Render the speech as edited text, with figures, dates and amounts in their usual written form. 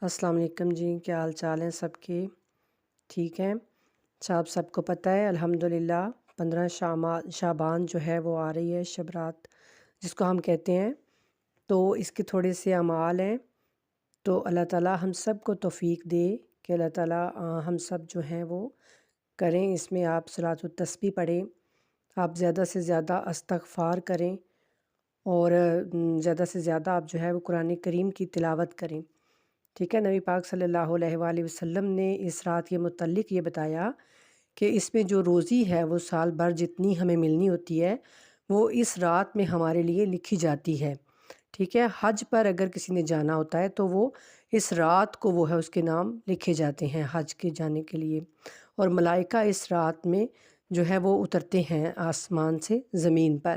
السلام علیکم جی، کیا حال چال ہیں سب کے؟ ٹھیک ہیں؟ سب کو پتہ ہے الحمدللہ 15 شعبان جو ہے وہ آ رہی ہے، شب رات جس کو ہم کہتے ہیں، تو اس کے تھوڑے سے اعمال ہیں۔ تو اللہ تعالیٰ ہم سب کو توفیق دے کہ اللہ تعالیٰ ہم سب جو ہیں وہ کریں۔ اس میں آپ صلاۃ التسبیح پڑھیں، آپ زیادہ سے زیادہ استغفار کریں، اور زیادہ سے زیادہ آپ جو ہے وہ قرآن کریم کی تلاوت کریں۔ ٹھیک ہے، نبی پاک صلی اللہ علیہ وآلہ وسلم نے اس رات کے متعلق یہ بتایا کہ اس میں جو روزی ہے وہ سال بھر جتنی ہمیں ملنی ہوتی ہے وہ اس رات میں ہمارے لیے لکھی جاتی ہے۔ ٹھیک ہے، حج پر اگر کسی نے جانا ہوتا ہے تو وہ اس رات کو وہ ہے اس کے نام لکھے جاتے ہیں حج کے جانے کے لیے، اور ملائکہ اس رات میں جو ہے وہ اترتے ہیں آسمان سے زمین پر۔